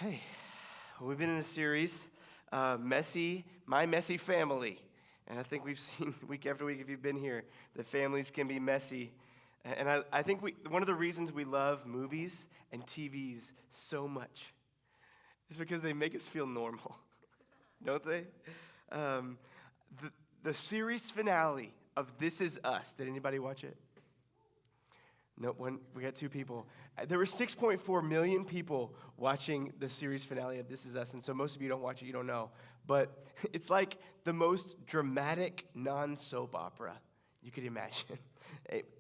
Hey, we've been in a series, My Messy Family. And I think we've seen week after week, if you've been here, that families can be messy. And I think one of the reasons we love movies and TVs so much is because they make us feel normal, don't they? The series finale of This Is Us, did anybody watch it? Nope, we got two people. There were 6.4 million people watching the series finale of This Is Us, and so most of you don't watch it, you don't know. But it's like the most dramatic non-soap opera you could imagine.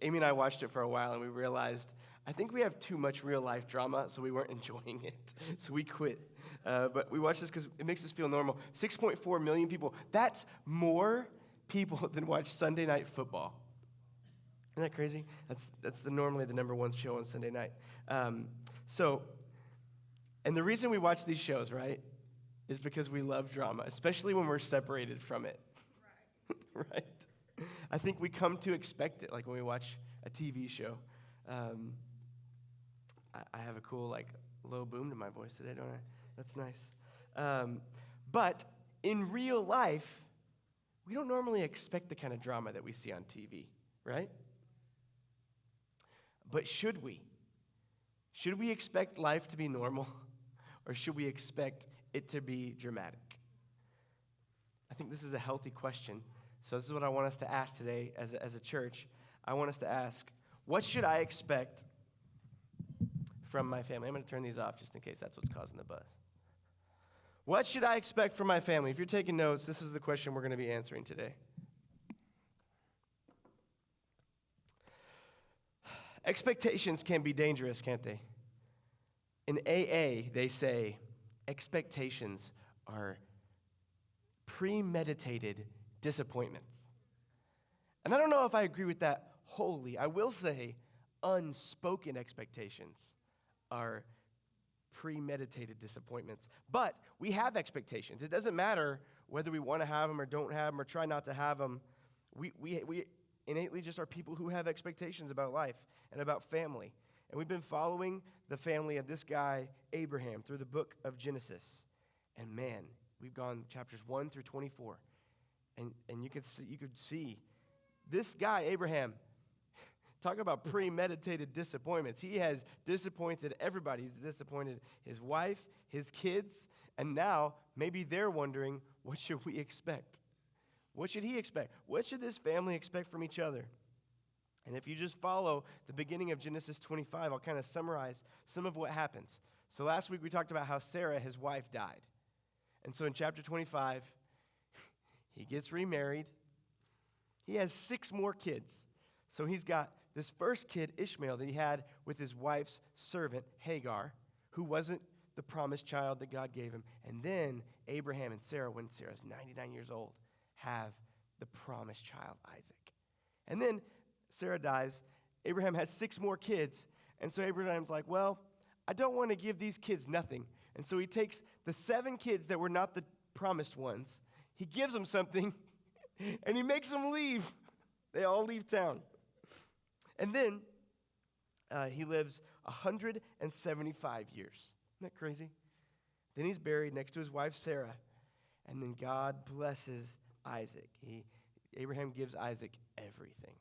Amy and I watched it for a while, and we realized, I think we have too much real-life drama, so we weren't enjoying it. So we quit. But we watched this because it makes us feel normal. 6.4 million people. That's more people than watch Sunday Night Football. Isn't that crazy? That's normally the number one show on Sunday night. And the reason we watch these shows, right, is because we love drama, especially when we're separated from it. Right. Right? I think we come to expect it, like when we watch a TV show. I have a cool, low boom to my voice today, don't I? That's nice. But in real life, we don't normally expect the kind of drama that we see on TV, right? But should we? Should we expect life to be normal, or should we expect it to be dramatic? I think this is a healthy question. So this is what I want us to ask today as a church. I want us to ask, what should I expect from my family? I'm going to turn these off just in case that's what's causing the buzz. What should I expect from my family? If you're taking notes, this is the question we're going to be answering today. Expectations can be dangerous, can't they? In AA, they say expectations are premeditated disappointments. And I don't know if I agree with that wholly. I will say unspoken expectations are premeditated disappointments. But we have expectations. It doesn't matter whether we want to have them or don't have them or try not to have them. We innately just are people who have expectations about life and about family. And we've been following the family of this guy, Abraham, through the book of Genesis. And man, we've gone chapters 1 through 24. And you could see this guy, Abraham, talk about premeditated disappointments. He has disappointed everybody. He's disappointed his wife, his kids, and now maybe they're wondering, what should we expect? What should he expect? What should this family expect from each other? And if you just follow the beginning of Genesis 25, I'll kind of summarize some of what happens. So last week we talked about how Sarah, his wife, died. And so in chapter 25, he gets remarried. He has 6 more kids. So he's got this first kid, Ishmael, that he had with his wife's servant, Hagar, who wasn't the promised child that God gave him. And then Abraham and Sarah, when Sarah's 99 years old, have the promised child, Isaac. And then Sarah dies. Abraham has 6 more kids. And so Abraham's like, well, I don't want to give these kids nothing. And so he takes the 7 kids that were not the promised ones. He gives them something, and he makes them leave. They all leave town. And then he lives 175 years. Isn't that crazy? Then he's buried next to his wife, Sarah. And then God blesses Isaac. Abraham gives Isaac everything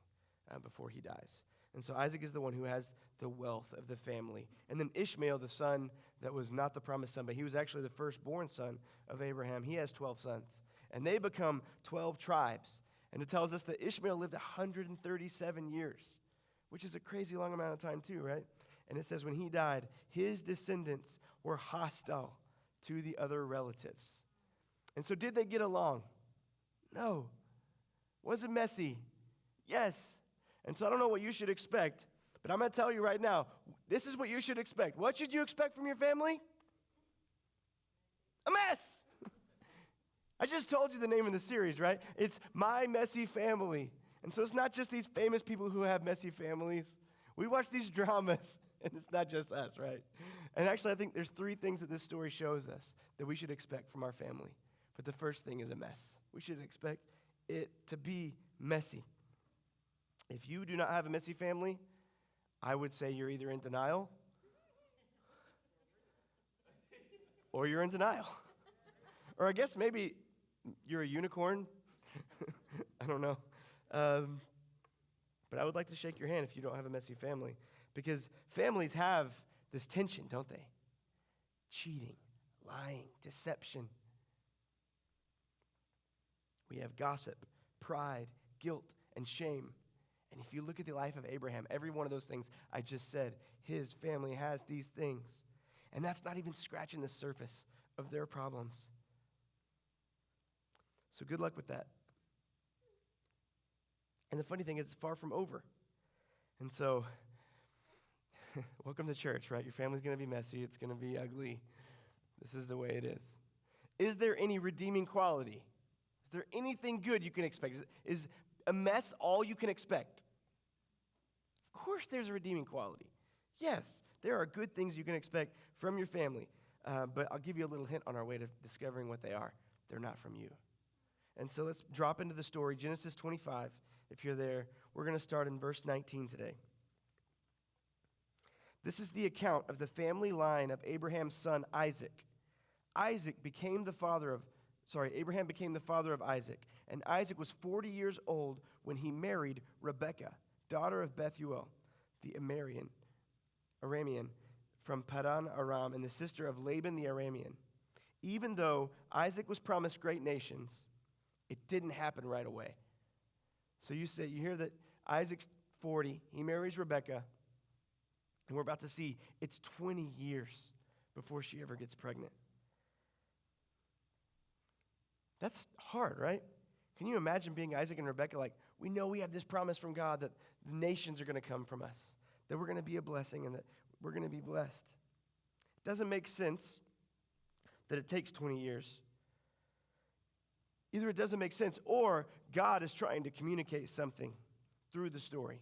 before he dies. And so Isaac is the one who has the wealth of the family. And then Ishmael, the son that was not the promised son, but he was actually the firstborn son of Abraham. He has 12 sons. And they become 12 tribes. And it tells us that Ishmael lived 137 years, which is a crazy long amount of time too, right? And it says when he died, his descendants were hostile to the other relatives. And so did they get along? No. Was it messy? Yes. And so I don't know what you should expect, but I'm going to tell you right now, this is what you should expect. What should you expect from your family? A mess. I just told you the name of the series, right? It's My Messy Family. And so it's not just these famous people who have messy families. We watch these dramas, and it's not just us, right? And actually, I think there's 3 things that this story shows us that we should expect from our family. But the first thing is a mess. We should expect it to be messy. If you do not have a messy family, I would say you're either in denial or you're in denial. Or I guess maybe you're a unicorn. I don't know. But I would like to shake your hand if you don't have a messy family, because families have this tension, don't they? Cheating, lying, deception. We have gossip, pride, guilt, and shame. And if you look at the life of Abraham, every one of those things I just said, his family has these things. And that's not even scratching the surface of their problems. So good luck with that. And the funny thing is, it's far from over. And so, welcome to church, right? Your family's going to be messy. It's going to be ugly. This is the way it is. Is there any redeeming quality? Is there anything good you can expect? Is a mess all you can expect? Of course there's a redeeming quality. Yes, there are good things you can expect from your family. But I'll give you a little hint on our way to discovering what they are. They're not from you. And so let's drop into the story. Genesis 25, if you're there. We're going to start in verse 19 today. This is the account of the family line of Abraham's son Isaac. Abraham became the father of Isaac. And Isaac was 40 years old when he married Rebekah, daughter of Bethuel, the Aramean, from Padan Aram, and the sister of Laban the Aramean. Even though Isaac was promised great nations, it didn't happen right away. So you hear that Isaac's 40, he marries Rebekah, and we're about to see it's 20 years before she ever gets pregnant. That's hard, right? Can you imagine being Isaac and Rebekah like, we know we have this promise from God that the nations are going to come from us, that we're going to be a blessing and that we're going to be blessed. It doesn't make sense that it takes 20 years. Either it doesn't make sense or God is trying to communicate something through the story.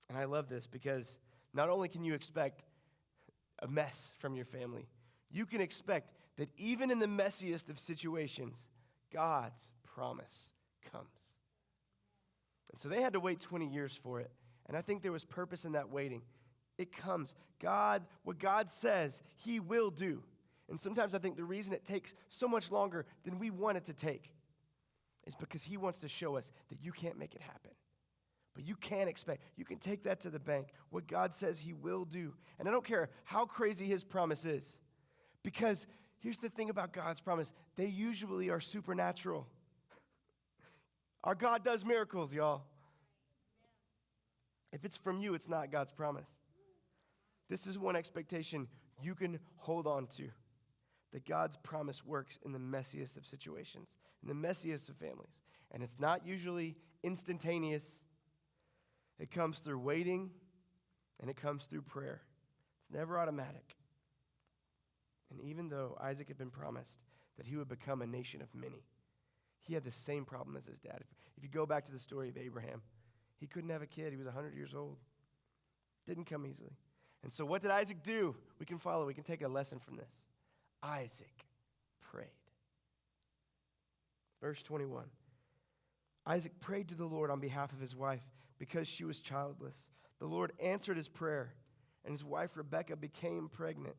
And I love this because not only can you expect a mess from your family, you can expect that even in the messiest of situations, God's promise comes. And so they had to wait 20 years for it. And I think there was purpose in that waiting. It comes. What God says, He will do. And sometimes I think the reason it takes so much longer than we want it to take is because He wants to show us that you can't make it happen. But you can expect. You can take that to the bank. What God says He will do. And I don't care how crazy His promise is. Because here's the thing about God's promise. They usually are supernatural. Our God does miracles, y'all. If it's from you, it's not God's promise. This is one expectation you can hold on to. That God's promise works in the messiest of situations, in the messiest of families. And it's not usually instantaneous. It comes through waiting, and it comes through prayer. It's never automatic. And even though Isaac had been promised that he would become a nation of many, he had the same problem as his dad. If you go back to the story of Abraham, he couldn't have a kid. He was 100 years old. Didn't come easily. And so what did Isaac do? We can follow. We can take a lesson from this. Isaac prayed. Verse 21. Isaac prayed to the Lord on behalf of his wife because she was childless. The Lord answered his prayer, and his wife Rebekah became pregnant.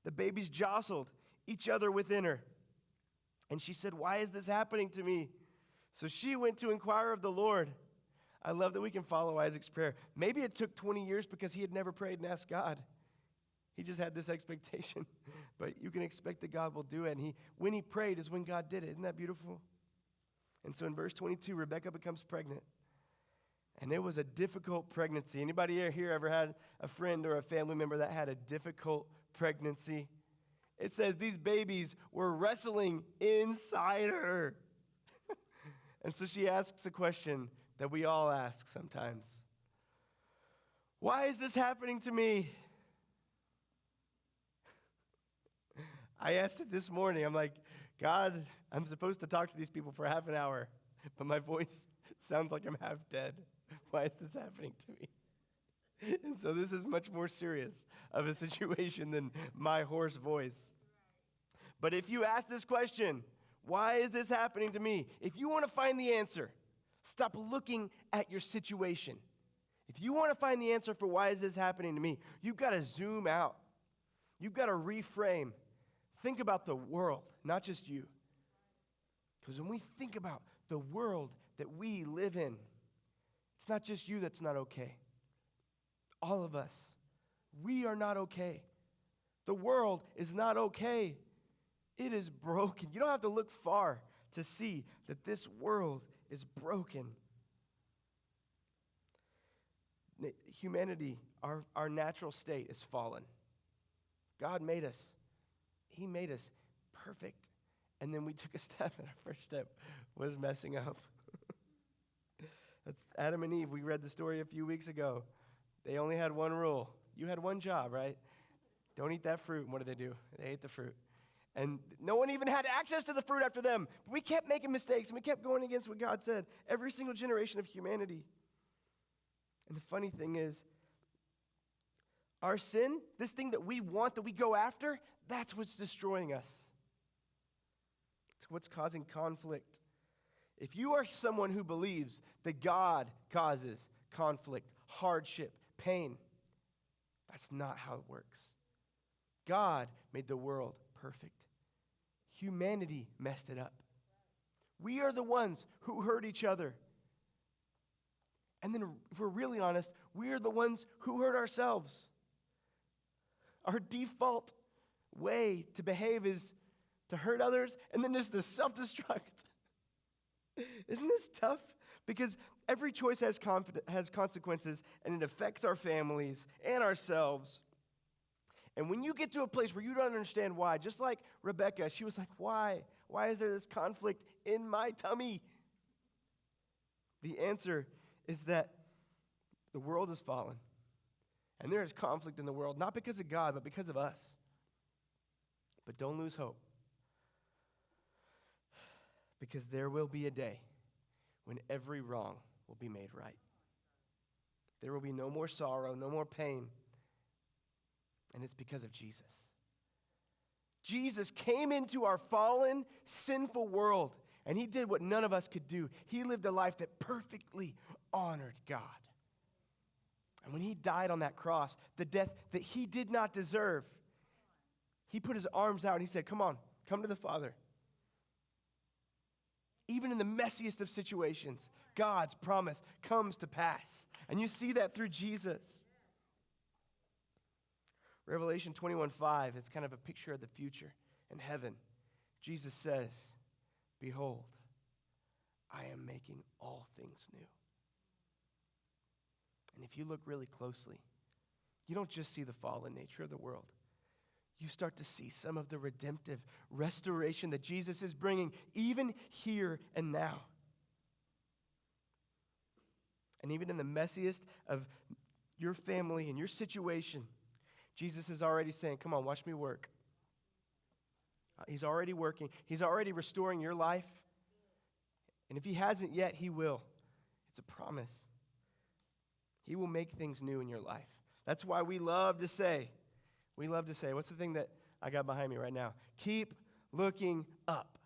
The babies jostled each other within her. And she said, "Why is this happening to me?" So she went to inquire of the Lord. I love that we can follow Isaac's prayer. Maybe it took 20 years because he had never prayed and asked God. He just had this expectation. But you can expect that God will do it. And when he prayed is when God did it. Isn't that beautiful? And so in verse 22, Rebekah becomes pregnant. And it was a difficult pregnancy. Anybody here ever had a friend or a family member that had a difficult pregnancy? It says these babies were wrestling inside her. And so she asks a question that we all ask sometimes. Why is this happening to me? I asked it this morning. I'm like, God, I'm supposed to talk to these people for half an hour, but my voice sounds like I'm half dead. Why is this happening to me? And so this is much more serious of a situation than my hoarse voice. But if you ask this question, why is this happening to me? If you want to find the answer, stop looking at your situation. If you want to find the answer for why is this happening to me, you've got to zoom out. You've got to reframe. think about the world, not just you. Because when we think about the world that we live in, it's not just you that's not okay. All of us, we are not okay. The world is not okay. It is broken. You don't have to look far to see that this world is broken. Humanity, our natural state is fallen. God made us. He made us perfect. And then we took a step, and our first step was messing up. That's Adam and Eve. We read the story a few weeks ago. They only had one rule. You had one job, right? Don't eat that fruit. And what did they do? They ate the fruit. And no one even had access to the fruit after them. But we kept making mistakes, and we kept going against what God said. Every single generation of humanity. And the funny thing is, our sin, this thing that we want, that we go after, that's what's destroying us. It's what's causing conflict. If you are someone who believes that God causes conflict, hardship, pain, that's not how it works. God made the world perfect. Humanity messed it up. We are the ones who hurt each other. And then, if we're really honest, we are the ones who hurt ourselves. Our default way to behave is to hurt others and then just to self-destruct. Isn't this tough? Because every choice has consequences, and it affects our families and ourselves. And when you get to a place where you don't understand why, just like Rebecca, she was like, why? Why is there this conflict in my tummy? The answer is that the world has fallen. And there is conflict in the world, not because of God, but because of us. But don't lose hope. Because there will be a day when every wrong will be made right. There will be no more sorrow, no more pain. And it's because of Jesus. Jesus came into our fallen, sinful world, and he did what none of us could do. He lived a life that perfectly honored God. And when he died on that cross, the death that he did not deserve, he put his arms out and he said, come on, come to the Father. Even in the messiest of situations, God's promise comes to pass. And you see that through Jesus. Revelation 21:5, it's kind of a picture of the future in heaven. Jesus says, behold, I am making all things new. And if you look really closely, you don't just see the fallen nature of the world. You start to see some of the redemptive restoration that Jesus is bringing, even here and now. And even in the messiest of your family and your situation, Jesus is already saying, come on, watch me work. He's already working. He's already restoring your life. And if he hasn't yet, he will. It's a promise. He will make things new in your life. That's why we love to say, what's the thing that I got behind me right now? Keep looking up.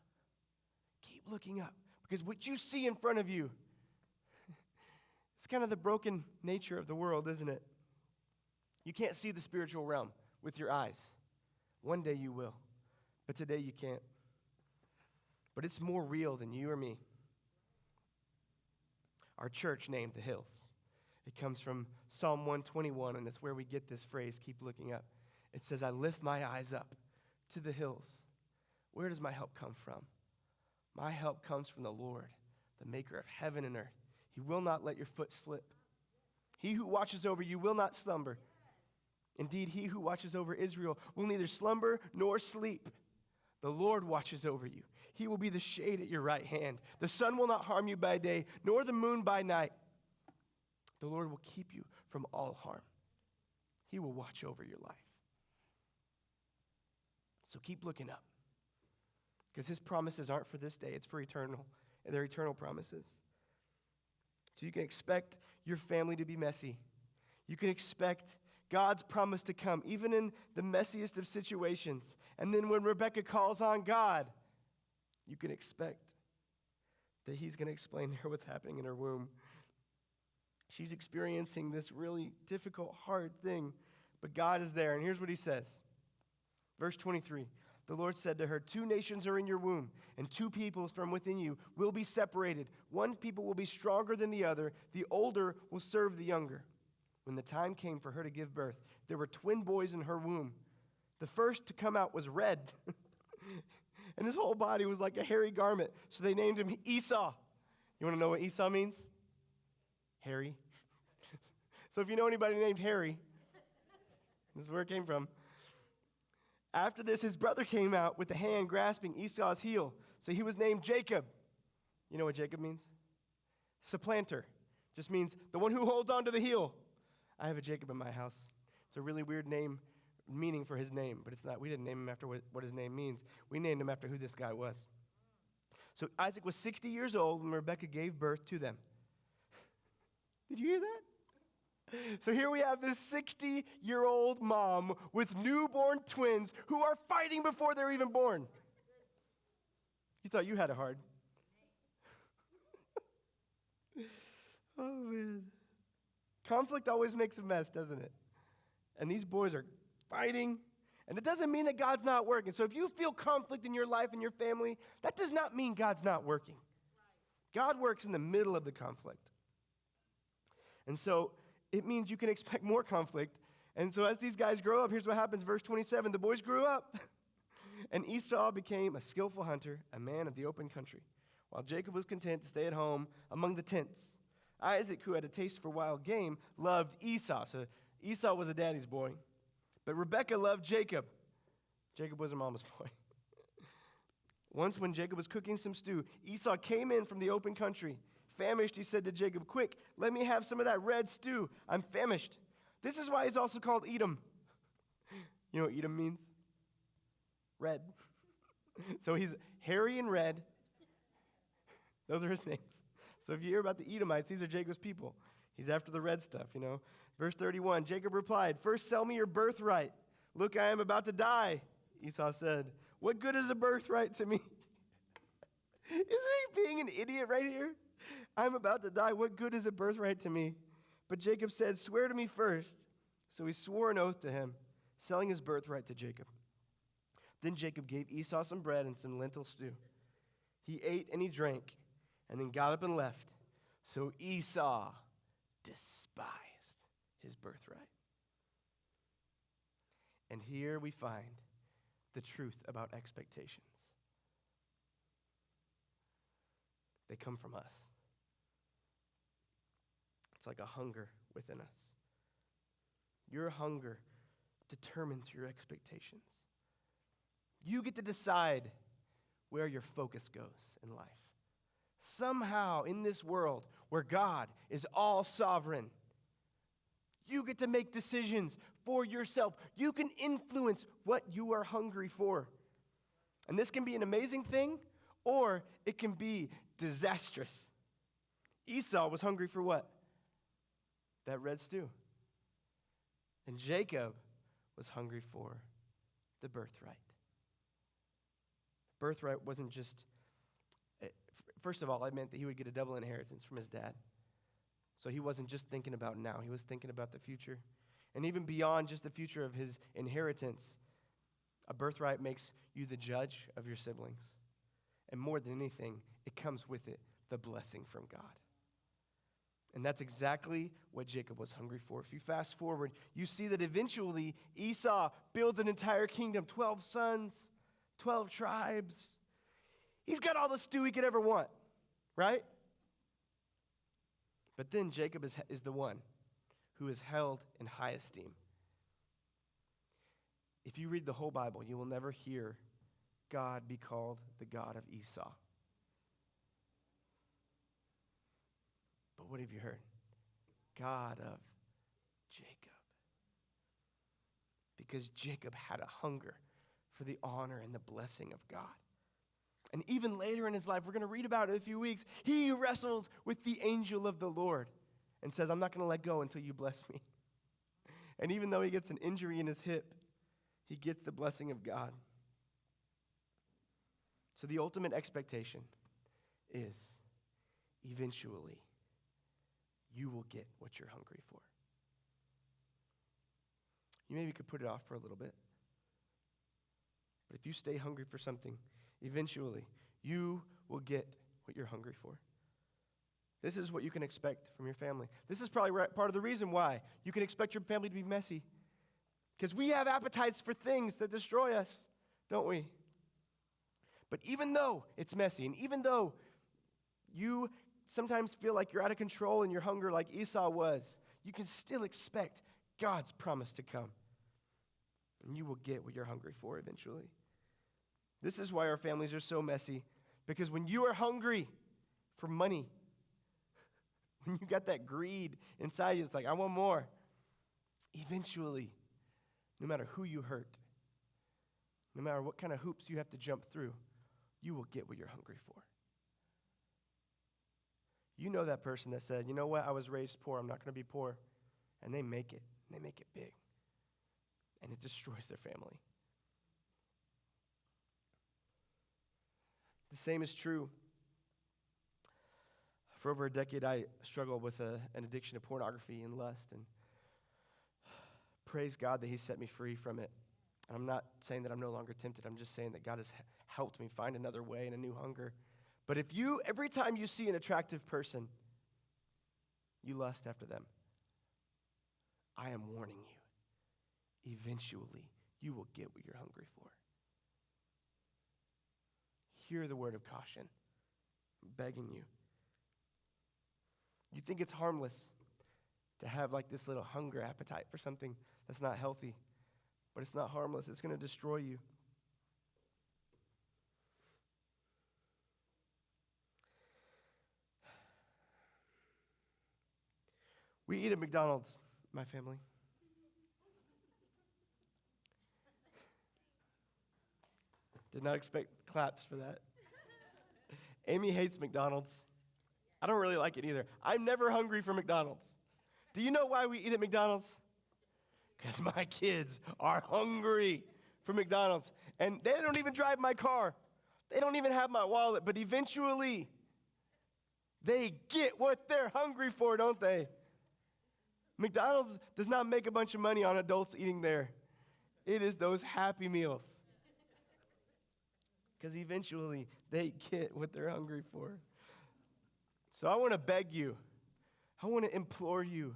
Keep looking up. Because what you see in front of you, it's kind of the broken nature of the world, isn't it? You can't see the spiritual realm with your eyes. One day you will, but today you can't. But it's more real than you or me. Our church named The Hills. It comes from Psalm 121, and that's where we get this phrase, keep looking up. It says, I lift my eyes up to the hills. Where does my help come from? My help comes from the Lord, the maker of heaven and earth. He will not let your foot slip. He who watches over you will not slumber. Indeed, he who watches over Israel will neither slumber nor sleep. The Lord watches over you. He will be the shade at your right hand. The sun will not harm you by day, nor the moon by night. The Lord will keep you from all harm. He will watch over your life. So keep looking up. Because his promises aren't for this day, it's for eternal. And they're eternal promises. So you can expect your family to be messy. You can expect God's promise to come, even in the messiest of situations. And then when Rebecca calls on God, you can expect that he's going to explain to her what's happening in her womb. She's experiencing this really difficult, hard thing, but God is there. And here's what he says. Verse 23, The Lord said to her, 2 nations are in your womb, and 2 peoples from within you will be separated. One people will be stronger than the other. The older will serve the younger. When the time came for her to give birth, there were twin boys in her womb. The first to come out was red, and his whole body was like a hairy garment. So they named him Esau. You want to know what Esau means? Hairy. So if you know anybody named Harry, this is where it came from. After this, his brother came out with a hand grasping Esau's heel. So he was named Jacob. You know what Jacob means? Supplanter. Just means the one who holds on to the heel. I have a Jacob in my house. It's a really weird meaning for his name, but it's not. We didn't name him after what his name means. We named him after who this guy was. So Isaac was 60 years old when Rebekah gave birth to them. Did you hear that? So here we have this 60-year-old mom with newborn twins who are fighting before they're even born. You thought you had it hard. Oh, man. Conflict always makes a mess, doesn't it? And these boys are fighting. And it doesn't mean that God's not working. So if you feel conflict in your life and your family, that does not mean God's not working. God works in the middle of the conflict. And so it means you can expect more conflict. And so as these guys grow up, here's what happens. Verse 27, the boys grew up. And Esau became a skillful hunter, a man of the open country, while Jacob was content to stay at home among the tents. Isaac, who had a taste for wild game, loved Esau. So Esau was a daddy's boy. But Rebekah loved Jacob. Jacob was her mama's boy. Once when Jacob was cooking some stew, Esau came in from the open country. Famished, he said to Jacob, quick, let me have some of that red stew. I'm famished. This is why he's also called Edom. You know what Edom means? Red. So he's hairy and red. Those are his names. So if you hear about the Edomites, these are Jacob's people. He's after the red stuff, you know. Verse 31, Jacob replied, first sell me your birthright. Look, I am about to die. Esau said, what good is a birthright to me? Isn't he being an idiot right here? I'm about to die. What good is a birthright to me? But Jacob said, swear to me first. So he swore an oath to him, selling his birthright to Jacob. Then Jacob gave Esau some bread and some lentil stew. He ate and he drank, and then got up and left. So Esau despised his birthright. And here we find the truth about expectations. They come from us. It's like a hunger within us. Your hunger determines your expectations. You get to decide where your focus goes in life. Somehow in this world where God is all sovereign, you get to make decisions for yourself. You can influence what you are hungry for. And this can be an amazing thing, or it can be disastrous. Esau was hungry for what? That red stew. And Jacob was hungry for the birthright. Birthright wasn't just, first of all, it meant that he would get a double inheritance from his dad. So he wasn't just thinking about now, he was thinking about the future. And even beyond just the future of his inheritance, a birthright makes you the judge of your siblings. And more than anything, it comes with it the blessing from God. And that's exactly what Jacob was hungry for. If you fast forward, you see that eventually Esau builds an entire kingdom, 12 sons, 12 tribes. He's got all the stew he could ever want, right? But then Jacob is the one who is held in high esteem. If you read the whole Bible, you will never hear God be called the God of Esau. But what have you heard? God of Jacob. Because Jacob had a hunger for the honor and the blessing of God. And even later in his life, we're going to read about it in a few weeks, he wrestles with the angel of the Lord and says, I'm not going to let go until you bless me. And even though he gets an injury in his hip, he gets the blessing of God. So the ultimate expectation is eventually you will get what you're hungry for. You maybe could put it off for a little bit. But if you stay hungry for something, eventually you will get what you're hungry for. This is what you can expect from your family. This is probably part of the reason why you can expect your family to be messy. Because we have appetites for things that destroy us, don't we? But even though it's messy, and even though you sometimes feel like you're out of control in your hunger like Esau was, you can still expect God's promise to come. And you will get what you're hungry for eventually. This is why our families are so messy. Because when you are hungry for money, when you got that greed inside you, it's like, I want more. Eventually, no matter who you hurt, no matter what kind of hoops you have to jump through, you will get what you're hungry for. You know that person that said, you know what, I was raised poor, I'm not going to be poor. And they make it. They make it big. And it destroys their family. The same is true. For over a decade, I struggled with an addiction to pornography and lust. And praise God that He set me free from it. And I'm not saying that I'm no longer tempted. I'm just saying that God has helped me find another way and a new hunger. But if every time you see an attractive person, you lust after them, I am warning you. Eventually, you will get what you're hungry for. Hear the word of caution. I'm begging you. You think it's harmless to have like this little hunger appetite for something that's not healthy, but it's not harmless. It's going to destroy you. We eat at McDonald's, my family. Did not expect claps for that. Amy hates McDonald's. I don't really like it either. I'm never hungry for McDonald's. Do you know why we eat at McDonald's? Because my kids are hungry for McDonald's. And they don't even drive my car. They don't even have my wallet. But eventually, they get what they're hungry for, don't they? McDonald's does not make a bunch of money on adults eating there. It is those Happy Meals. Because eventually, they get what they're hungry for. So I want to beg you. I want to implore you.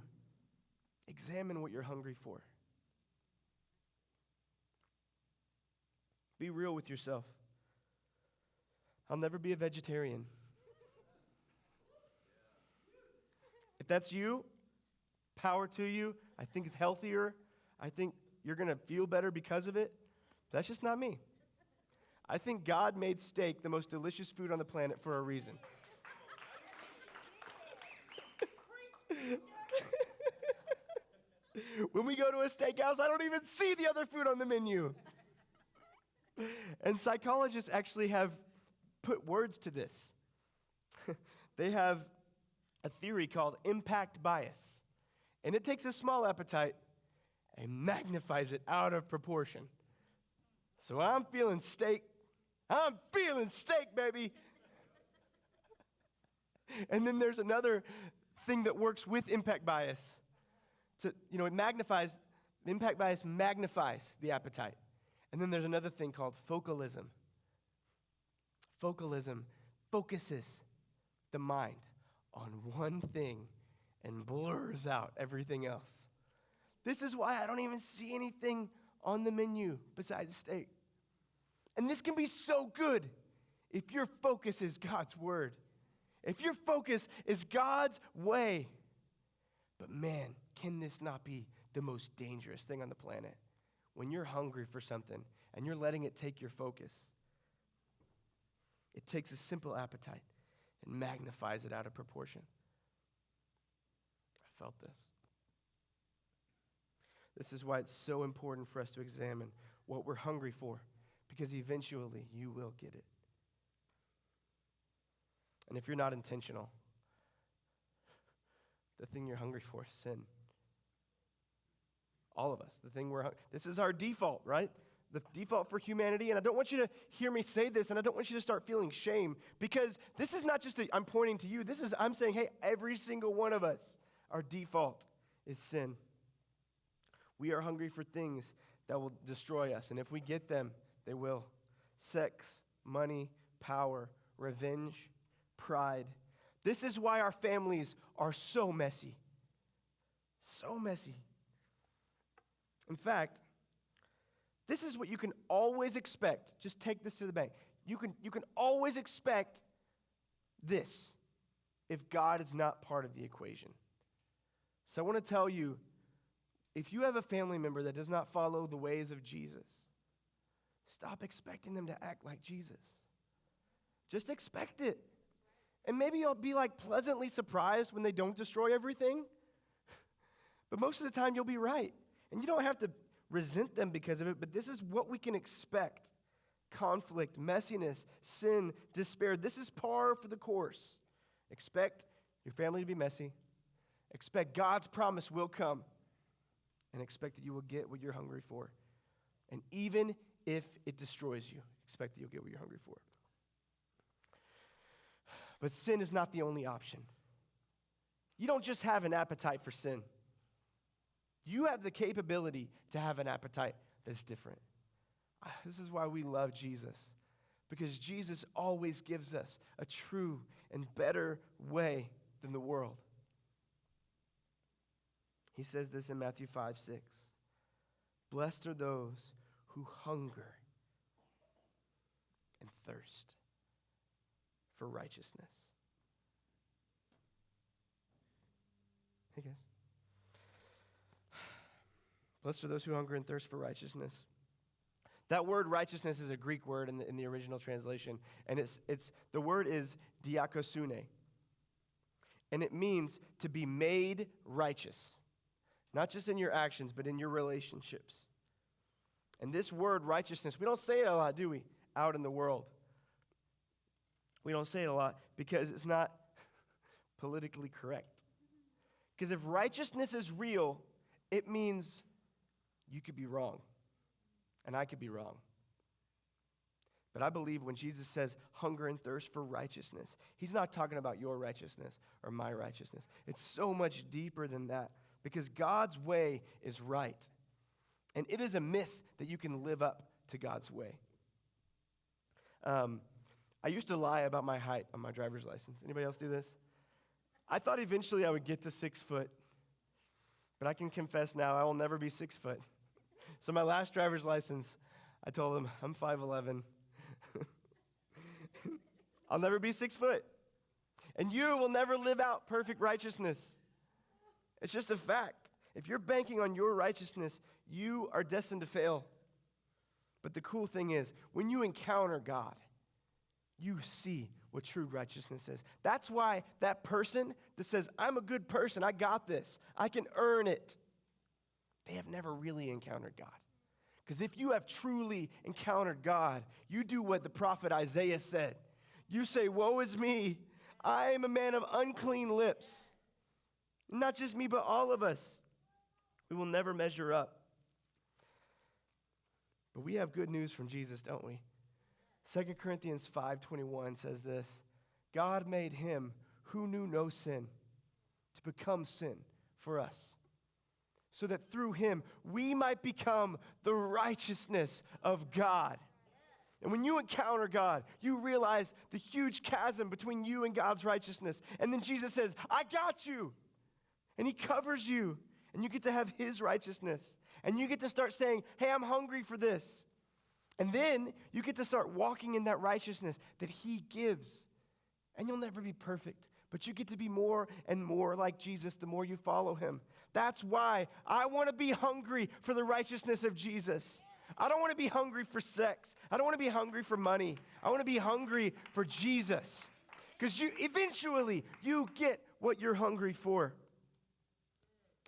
Examine what you're hungry for. Be real with yourself. I'll never be a vegetarian. If that's you, power to you. I think it's healthier. I think you're going to feel better because of it. That's just not me. I think God made steak the most delicious food on the planet for a reason. When we go to a steakhouse, I don't even see the other food on the menu. And psychologists actually have put words to this. They have a theory called impact bias. And it takes a small appetite and magnifies it out of proportion. So I'm feeling steak, baby. And then there's another thing that works with impact bias. Impact bias magnifies the appetite. And then there's another thing called focalism. Focalism focuses the mind on one thing and blurs out everything else. This is why I don't even see anything on the menu besides steak. And this can be so good if your focus is God's word. If your focus is God's way. But man, can this not be the most dangerous thing on the planet? When you're hungry for something and you're letting it take your focus. It takes a simple appetite and magnifies it out of proportion. I felt this. This is why it's so important for us to examine what we're hungry for, because eventually you will get it. And if you're not intentional, the thing you're hungry for is sin. All of us. This is our default, right? The default for humanity. And I don't want you to hear me say this, and I don't want you to start feeling shame, because this is not just I'm pointing to you. I'm saying, hey, every single one of us, our default is sin. We are hungry for things that will destroy us. And if we get them, They will. Sex, money, power, revenge, pride. This is why our families are so messy. So messy. In fact, this is what you can always expect. Just take this to the bank. You can always expect this if God is not part of the equation. So I want to tell you, if you have a family member that does not follow the ways of Jesus, stop expecting them to act like Jesus. Just expect it. And maybe you'll be like pleasantly surprised when they don't destroy everything. But most of the time you'll be right. And you don't have to resent them because of it, but this is what we can expect. Conflict, messiness, sin, despair. This is par for the course. Expect your family to be messy. Expect God's promise will come. And expect that you will get what you're hungry for. And even if it destroys you, expect that you'll get what you're hungry for. But sin is not the only option. You don't just have an appetite for sin. You have the capability to have an appetite that's different. This is why we love Jesus. Because Jesus always gives us a true and better way than the world. He says this in Matthew 5:6. Blessed are those who hunger and thirst for righteousness. Hey guys. Blessed are those who hunger and thirst for righteousness. That word righteousness is a Greek word in the original translation, and it's the word is diakosune, and it means to be made righteous, not just in your actions, but in your relationships. And this word righteousness, we don't say it a lot, do we? Out in the world. We don't say it a lot because it's not politically correct. Because if righteousness is real, it means you could be wrong, and I could be wrong. But I believe when Jesus says hunger and thirst for righteousness, he's not talking about your righteousness or my righteousness. It's so much deeper than that because God's way is right. And it is a myth that you can live up to God's way. I used to lie about my height on my driver's license. Anybody else do this? I thought eventually I would get to 6 foot. But I can confess now I will never be 6 foot. So my last driver's license, I told them, I'm 5'11". I'll never be 6 foot. And you will never live out perfect righteousness. It's just a fact. If you're banking on your righteousness, you are destined to fail. But the cool thing is, when you encounter God, you see what true righteousness is. That's why that person that says, I'm a good person, I got this, I can earn it, they have never really encountered God. Because if you have truly encountered God, you do what the prophet Isaiah said. You say, woe is me, I am a man of unclean lips. Not just me, but all of us. We will never measure up. But we have good news from Jesus, don't we? 2 Corinthians 5:21 says this, God made him who knew no sin to become sin for us, so that through him we might become the righteousness of God. And when you encounter God, you realize the huge chasm between you and God's righteousness. And then Jesus says, I got you. And he covers you. And you get to have his righteousness. And you get to start saying, hey, I'm hungry for this. And then you get to start walking in that righteousness that he gives. And you'll never be perfect, but you get to be more and more like Jesus the more you follow him. That's why I want to be hungry for the righteousness of Jesus. I don't want to be hungry for sex. I don't want to be hungry for money. I want to be hungry for Jesus. Because eventually you get what you're hungry for.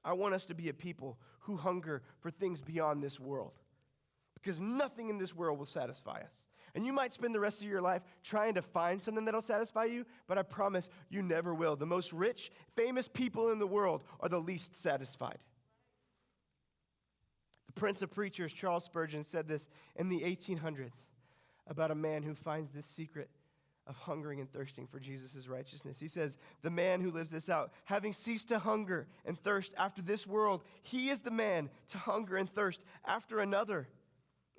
I want us to be a people who hunger for things beyond this world. Because nothing in this world will satisfy us. And you might spend the rest of your life trying to find something that'll satisfy you, but I promise you never will. The most rich, famous people in the world are the least satisfied. The Prince of Preachers, Charles Spurgeon, said this in the 1800s about a man who finds this secret of hungering and thirsting for Jesus' righteousness. He says, the man who lives this out, having ceased to hunger and thirst after this world, he is the man to hunger and thirst after another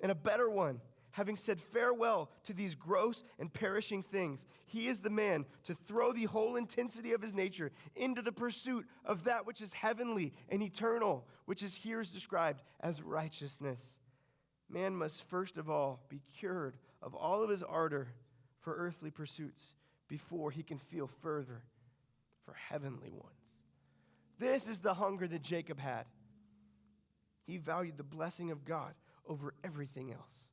and a better one. having said farewell to these gross and perishing things, he is the man to throw the whole intensity of his nature into the pursuit of that which is heavenly and eternal, which is here described as righteousness. Man must first of all be cured of all of his ardor for earthly pursuits before he can feel further for heavenly ones. This is the hunger that Jacob had. He valued the blessing of God over everything else.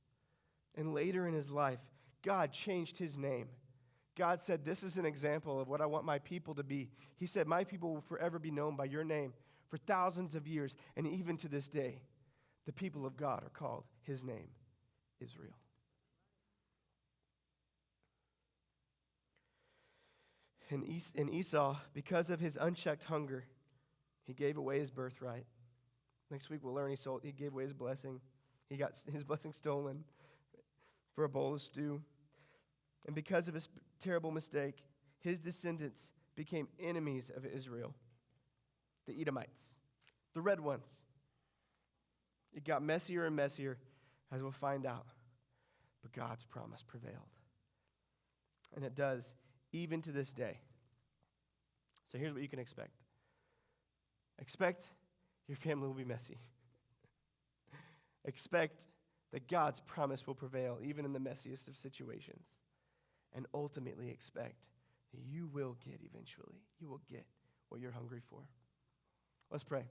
And later in his life, God changed his name. God said, this is an example of what I want my people to be. He said, my people will forever be known by your name for thousands of years, and even to this day, the people of God are called his name, Israel. And Esau, because of his unchecked hunger, he gave away his birthright. Next week we'll learn he gave away his blessing. He got his blessing stolen for a bowl of stew. And because of his terrible mistake, his descendants became enemies of Israel. The Edomites, the red ones. It got messier and messier, as we'll find out. But God's promise prevailed. And it does, even to this day. So here's what you can expect. Expect your family will be messy. Expect that God's promise will prevail, even in the messiest of situations. And ultimately expect that you will get eventually. You will get what you're hungry for. Let's pray.